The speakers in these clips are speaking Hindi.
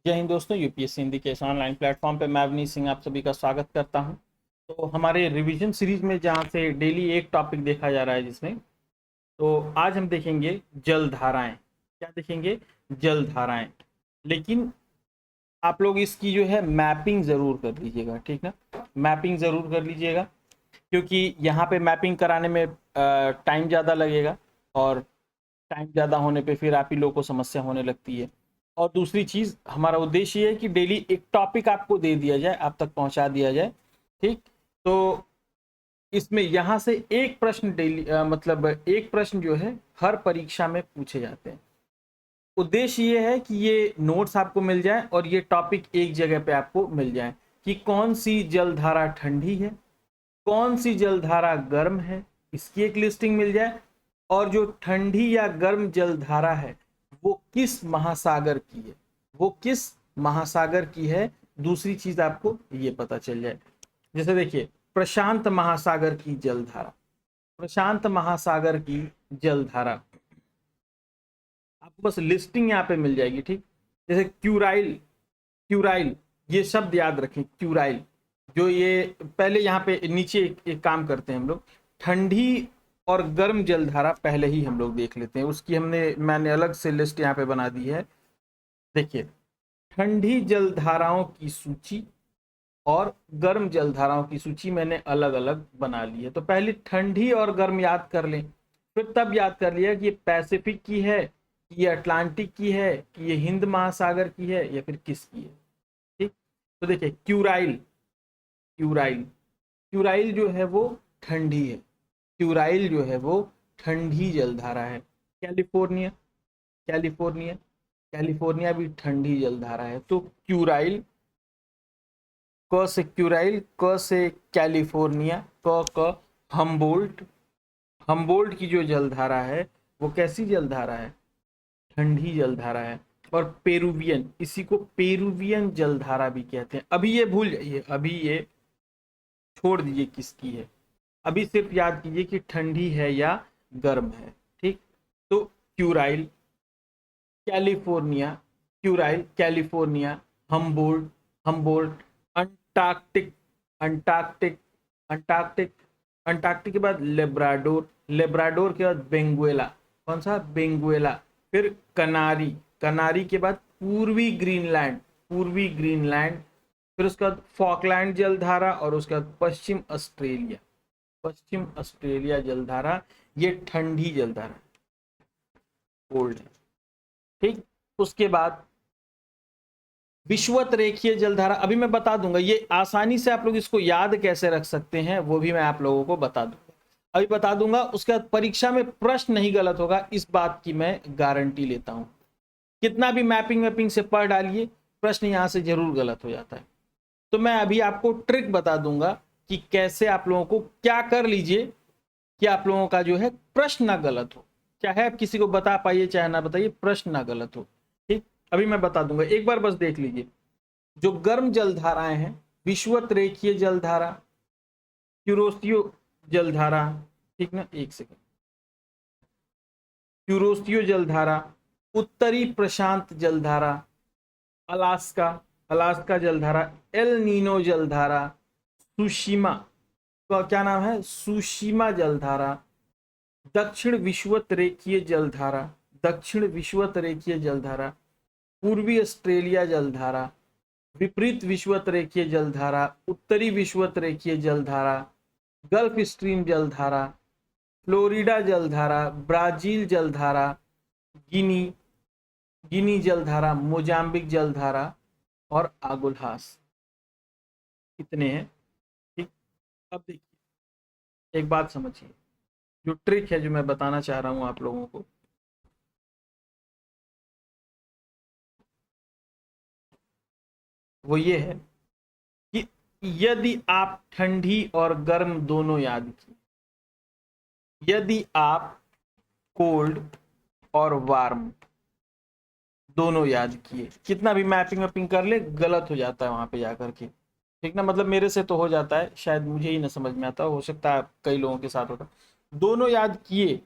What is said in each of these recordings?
जय हिंद दोस्तों, यूपीएससी हिंदी के इस ऑनलाइन प्लेटफॉर्म पे मैं अवनीश सिंह आप सभी का स्वागत करता हूं। तो हमारे रिवीजन सीरीज में जहां से डेली एक टॉपिक देखा जा रहा है जिसमें तो आज हम देखेंगे जल धाराएं। क्या देखेंगे? जल धाराएं। लेकिन आप लोग इसकी जो है मैपिंग ज़रूर कर लीजिएगा, ठीक ना। मैपिंग ज़रूर कर लीजिएगा क्योंकि यहाँ पे मैपिंग कराने में टाइम ज़्यादा लगेगा और टाइम ज़्यादा होने पे फिर आप ही लोगों को समस्या होने लगती है। और दूसरी चीज़, हमारा उद्देश्य ये है कि डेली एक टॉपिक आपको दे दिया जाए, आप तक पहुंचा दिया जाए, ठीक। तो इसमें यहाँ से एक प्रश्न डेली मतलब एक प्रश्न जो है हर परीक्षा में पूछे जाते हैं। उद्देश्य ये है कि ये नोट्स आपको मिल जाए और ये टॉपिक एक जगह पे आपको मिल जाए कि कौन सी जलधारा ठंडी है, कौन सी जलधारा गर्म है, इसकी एक लिस्टिंग मिल जाए। और जो ठंडी या गर्म जलधारा है वो किस महासागर की है, वो किस महासागर की है, दूसरी चीज आपको ये पता चल जाए। जैसे देखिए, प्रशांत महासागर की जलधारा, प्रशांत महासागर की जलधारा आपको बस लिस्टिंग यहाँ पे मिल जाएगी, ठीक। जैसे क्यूराइल, क्यूराइल ये शब्द याद रखें, क्यूराइल। जो ये पहले यहाँ पे नीचे एक काम करते हैं हम लोग, ठंडी और गर्म जलधारा पहले ही हम लोग देख लेते हैं, उसकी मैंने अलग से लिस्ट यहाँ पे बना दी है। देखिए, ठंडी जलधाराओं की सूची और गर्म जलधाराओं की सूची मैंने अलग अलग बना ली है। तो पहले ठंडी और गर्म याद कर लें, फिर तब याद कर लिया कि ये पैसिफिक की है, कि ये अटलांटिक की है, कि ये हिंद महासागर की है, या फिर किसकी है, ठीक। तो देखिए, क्यूराइल, क्यूराइल, क्यूराइल जो है वो ठंडी है, क्यूराइल जो है वो ठंडी जलधारा है। कैलिफोर्निया, कैलिफोर्निया, कैलिफोर्निया भी ठंडी जलधारा है। तो क्यूराइल, क से क्यूराइल, क से कैलिफोर्निया, क हम्बोल्ट, हम्बोल्ट की जो जलधारा है वो कैसी जलधारा है? ठंडी जलधारा है। और पेरुवियन, इसी को पेरुवियन जलधारा भी कहते हैं। अभी ये भूल जाइए, अभी ये छोड़ दीजिए किसकी है, अभी सिर्फ याद कीजिए कि ठंडी है या गर्म है, ठीक। तो Kuril, California, Kuril, California, Humboldt, Humboldt, Antarctic, Antarctic, Antarctic, Antarctic के बाद लेब्राडोर, लेब्राडोर के बाद बेंगुएला, कौन सा? बेंगुएला। फिर कनारी, कनारी के बाद पूर्वी ग्रीनलैंड, पूर्वी ग्रीनलैंड। फिर उसके बाद फॉकलैंड जलधारा और उसके बाद पश्चिम ऑस्ट्रेलिया, पश्चिम ऑस्ट्रेलिया जलधारा। ये ठंडी जलधारा, कोल्ड है, ठीक। उसके बाद विषुवत रेखीय जलधारा, अभी मैं बता दूंगा, ये आसानी से आप लोग इसको याद कैसे रख सकते हैं वो भी मैं आप लोगों को बता दूंगा, अभी बता दूंगा। उसके बाद परीक्षा में प्रश्न नहीं गलत होगा, इस बात की मैं गारंटी लेता हूं। कितना भी मैपिंग मैपिंग से पढ़ डालिए, प्रश्न यहां से जरूर गलत हो जाता है। तो मैं अभी आपको ट्रिक बता दूंगा कि कैसे आप लोगों को क्या कर लीजिए कि आप लोगों का जो है प्रश्न ना गलत हो, चाहे आप किसी को बता पाइए चाहे ना बताइए, प्रश्न ना गलत हो, ठीक। अभी मैं बता दूंगा, एक बार बस देख लीजिए। जो गर्म जलधाराएं हैं, विषुवत रेखीय जलधारा, क्यूरोसियो जलधारा, ठीक ना, एक सेकंड, क्यूरोसियो जलधारा, उत्तरी प्रशांत जलधारा, अलास्का, अलास्का जलधारा, एल नीनो जलधारा, सुशीमा का क्या नाम है? सुशीमा जलधारा, दक्षिण विषुवत रेखीय जलधारा, दक्षिण विषुवत रेखीय जलधारा, पूर्वी ऑस्ट्रेलिया जलधारा, विपरीत विषुवत रेखीय जलधारा, उत्तरी विषुवत रेखीय जलधारा, गल्फ स्ट्रीम जलधारा, फ्लोरिडा जलधारा, ब्राजील जलधारा, गिनी, गिनी जलधारा, मोजाम्बिक जलधारा और आगुलहास। कितने हैं, ठीक। अब देखिए, एक बात समझिए, जो ट्रिक है जो मैं बताना चाह रहा हूं आप लोगों को, वो ये है कि यदि आप ठंडी और गर्म दोनों याद किए, यदि आप कोल्ड और वार्म दोनों याद किए, कितना भी मैपिंग वैपिंग कर ले गलत हो जाता है वहां पे जाकर के, ठीक ना। मतलब मेरे से तो हो जाता है, शायद मुझे ही ना समझ में आता, हो सकता है कई लोगों के साथ होता। दोनों याद किए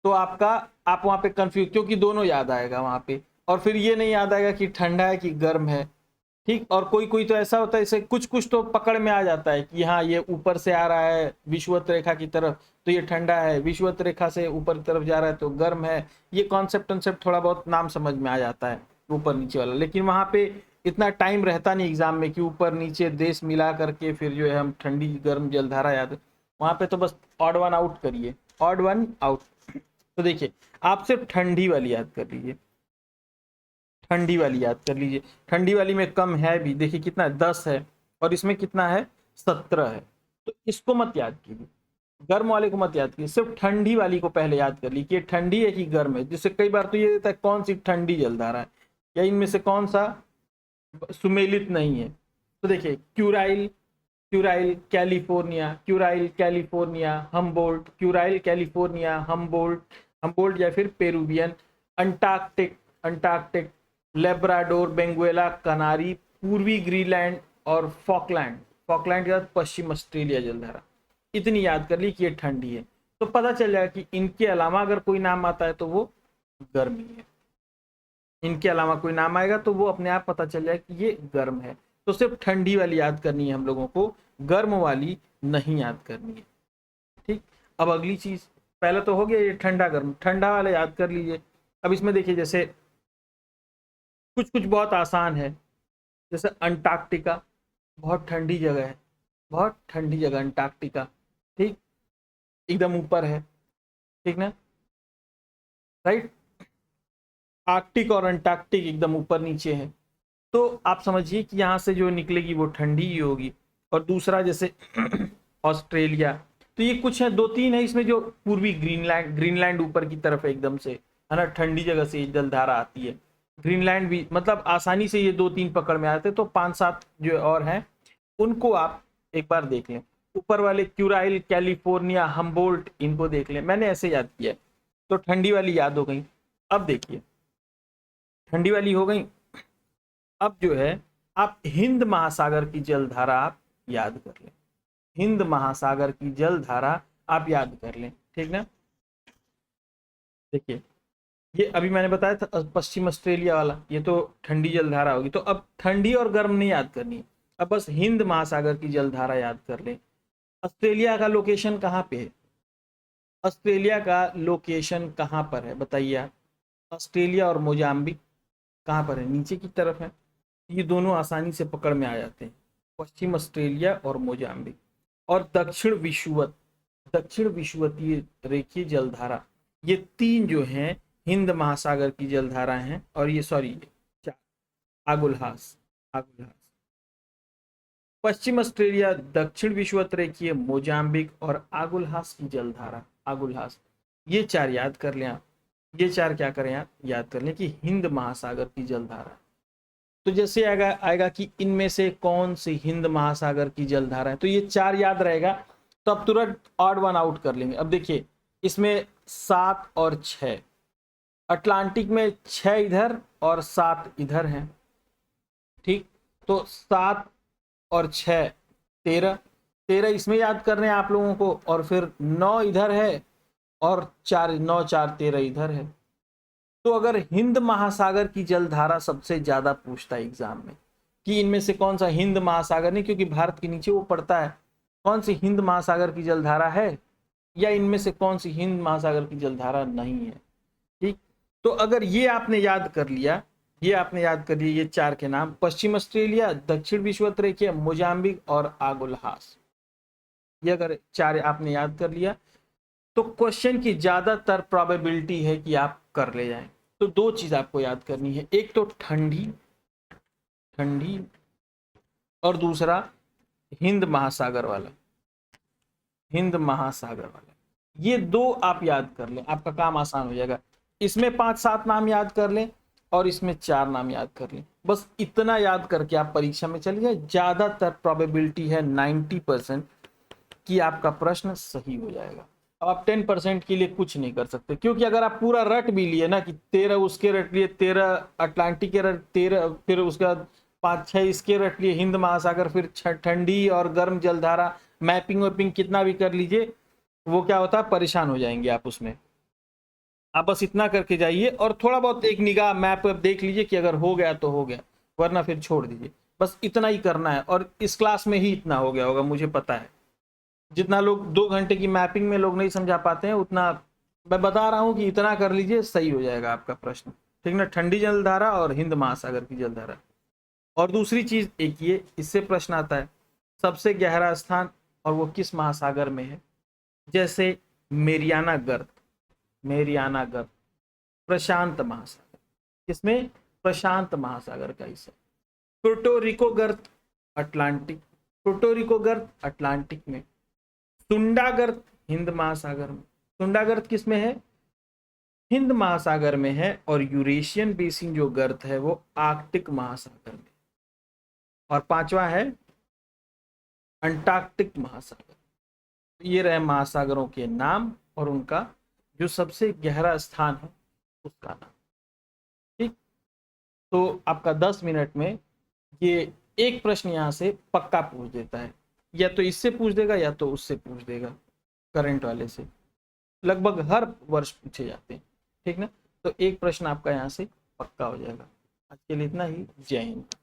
तो आपका, आप वहां पे कंफ्यूज, क्योंकि दोनों याद आएगा वहां पे। और फिर ये नहीं याद आएगा कि ठंडा है कि गर्म है। ठीक, और कोई कोई तो ऐसा होता है, जैसे कुछ कुछ तो पकड़ में आ जाता है कि हाँ ये ऊपर से आ रहा है विषुवत रेखा की तरफ तो ये ठंडा है, विषुवत रेखा से ऊपर की तरफ जा रहा है तो गर्म है। ये कॉन्सेप्ट थोड़ा बहुत नाम समझ में आ जाता है ऊपर नीचे वाला, लेकिन वहां पे इतना टाइम रहता नहीं एग्जाम में कि ऊपर नीचे देश मिला करके फिर जो है हम ठंडी गर्म जलधारा याद। वहां पे तो बस ऑड वन आउट करिए, ऑड वन आउट। तो देखिए आप सिर्फ ठंडी वाली याद कर लीजिए, ठंडी वाली याद कर लीजिए। ठंडी वाली में कम है भी, देखिए कितना है 10 है, और इसमें कितना है 17 है। तो इसको मत याद कीजिए, गर्म वाले को मत याद कीजिए, सिर्फ ठंडी वाली को पहले याद कर लीजिए कि ठंडी है कि गर्म है। जिससे कई बार तो ये देता है कौन सी ठंडी जलधारा है या इनमें से कौन सा सुमेलित नहीं है। तो देखिए Kuril, Kuril California, Kuril California, Humboldt, Kuril California, Humboldt, Humboldt या फिर Peruvian, Antarctic, Antarctic, Labrador, Benguela, Canary, पूर्वी ग्रीनलैंड और फॉकलैंड, फॉकलैंड के बाद पश्चिम ऑस्ट्रेलिया जलधारा। इतनी याद कर ली कि ये ठंडी है, तो पता चल जाएगा कि इनके अलावा अगर कोई नाम आता है तो वो गर्मी है, इनके अलावा कोई नाम आएगा तो वो अपने आप पता चल जाएगा कि ये गर्म है। तो सिर्फ ठंडी वाली याद करनी है हम लोगों को, गर्म वाली नहीं याद करनी है। ठीक, अब अगली चीज, पहले तो हो गया ये ठंडा गर्म, ठंडा वाला याद कर लीजिए। अब इसमें देखिए जैसे कुछ कुछ बहुत आसान है, जैसे अंटार्कटिका, बहुत ठंडी जगह है, बहुत ठंडी जगह अंटार्कटिका। ठीक, एकदम ऊपर है, ठीक ना, राइट। आर्कटिक और अंटार्कटिक एकदम ऊपर नीचे है, तो आप समझिए कि यहाँ से जो निकलेगी वो ठंडी ही होगी। और दूसरा जैसे ऑस्ट्रेलिया, तो ये कुछ है, दो तीन है इसमें जो पूर्वी ग्रीनलैंड, ग्रीनलैंड ऊपर की तरफ है एकदम से, है ना, ठंडी जगह से जलधारा आती है। ग्रीनलैंड भी मतलब आसानी से ये दो तीन पकड़ में आते हैं, तो 5-7 जो और हैं उनको आप एक बार देख लें। ऊपर वाले क्यूराइल, कैलिफोर्निया, हम्बोल्ट, इनको देख लें, मैंने ऐसे याद किया। तो ठंडी वाली याद हो गई। अब देखिए ठंडी वाली हो गई, अब जो है आप हिंद महासागर की जलधारा आप याद कर लें, हिंद महासागर की जलधारा आप याद कर लें, ठीक ना। देखिए ये अभी मैंने बताया था पश्चिम ऑस्ट्रेलिया वाला, ये तो ठंडी जलधारा होगी। तो अब ठंडी और गर्म नहीं याद करनी है, अब बस हिंद महासागर की जलधारा याद कर लें। ऑस्ट्रेलिया का लोकेशन कहाँ पे है, ऑस्ट्रेलिया का लोकेशन कहाँ पर है बताइए आप। ऑस्ट्रेलिया और मोजाम्बिक कहाँ पर है, नीचे की तरफ है। ये दोनों आसानी से पकड़ में आ जाते हैं, पश्चिम ऑस्ट्रेलिया और मोजाम्बिक। और दक्षिण विषुवत, दक्षिण विषुवतीय रेखीय जलधारा, ये तीन जो हैं हिंद महासागर की जलधारा हैं। और ये सॉरी चार, आगुलहास, आगुलहास, पश्चिम ऑस्ट्रेलिया, दक्षिण विषुवत रेखीय, मोजाम्बिक और आगुलहास की जलधारा, आगुलहास। ये चार याद कर लें आप, ये चार क्या करें आप याद कर लें कि हिंद महासागर की जलधारा। तो जैसे आएगा कि इनमें से कौन सी हिंद महासागर की जलधारा है, तो ये चार याद रहेगा, तो अब तुरंत ऑड वन आउट कर लेंगे। अब देखिए इसमें 7 और 6, अटलांटिक में 6 इधर और 7 इधर हैं, ठीक। तो 7 और 6 13, 13 इसमें याद कर रहे हैं आप लोगों को, और फिर 9 इधर है और 4, 9 4 13 इधर है। तो अगर हिंद महासागर की जलधारा सबसे ज्यादा पूछता है एग्जाम में कि इनमें से कौन सा हिंद महासागर, नहीं क्योंकि भारत के नीचे वो पड़ता है, कौन सी हिंद महासागर की जलधारा है या इनमें से कौन सी हिंद महासागर की जलधारा नहीं है, ठीक। तो अगर ये आपने याद कर लिया, ये आपने याद कर लिया, ये चार के नाम, पश्चिम ऑस्ट्रेलिया, दक्षिण विषुवत रेखीय, मोजाम्बिक और आगुलहास, ये अगर चार आपने याद कर लिया तो क्वेश्चन की ज्यादातर प्रोबेबिलिटी है कि आप कर ले जाएं। तो दो चीज आपको याद करनी है, एक तो ठंडी, ठंडी, और दूसरा हिंद महासागर वाला, हिंद महासागर वाला। ये दो आप याद कर लें, आपका काम आसान हो जाएगा। इसमें 5-7 नाम याद कर लें और इसमें 4 नाम याद कर लें, बस इतना याद करके आप परीक्षा में चले जाए। ज्यादातर प्रोबेबिलिटी है 90% कि आपका प्रश्न सही हो जाएगा। अब आप 10% के लिए कुछ नहीं कर सकते, क्योंकि अगर आप पूरा रट भी लिए ना कि 13 उसके रट लिए, 13 अटलांटिक के रट, 13 फिर उसके बाद 5-6 इसके रट लिए, हिंद महासागर, फिर ठंडी और गर्म जलधारा, मैपिंग वैपिंग कितना भी कर लीजिए, वो क्या होता है, परेशान हो जाएंगे आप उसमें। आप बस इतना करके जाइए और थोड़ा बहुत एक निगाह मैप पे देख लीजिए कि अगर हो गया तो हो गया, वरना फिर छोड़ दीजिए। बस इतना ही करना है और इस क्लास में ही इतना हो गया होगा, मुझे पता है। जितना लोग 2 घंटे की मैपिंग में लोग नहीं समझा पाते हैं, उतना मैं बता रहा हूं कि इतना कर लीजिए, सही हो जाएगा आपका प्रश्न। ठीक ना, ठंडी जलधारा और हिंद महासागर की जलधारा। और दूसरी चीज एक ये इससे प्रश्न आता है, सबसे गहरा स्थान और वो किस महासागर में है। जैसे मेरियाना गर्त, मेरियाना गर्त प्रशांत महासागर, किसमें, प्रशांत महासागर का हिस्सा। पुर्टोरिको गर्त अटलांटिक, पुर्टोरिको गर्त अटलांटिक में। सुंडा गर्त हिंद महासागर में, सुंडा गर्त किसमें है, हिंद महासागर में है। और यूरेशियन बेसिन जो गर्त है वो आर्कटिक महासागर में। और पांचवा है अंटार्कटिक महासागर। ये रहे महासागरों के नाम और उनका जो सबसे गहरा स्थान है उसका नाम। ठीक, तो आपका 10 मिनट में ये एक प्रश्न यहाँ से पक्का पूछ देता है, या तो इससे पूछ देगा या तो उससे पूछ देगा, करंट वाले से। लगभग हर वर्ष पूछे जाते हैं। ठीक ना, तो एक प्रश्न आपका यहाँ से पक्का हो जाएगा। आज के लिए इतना ही। जय हिंद।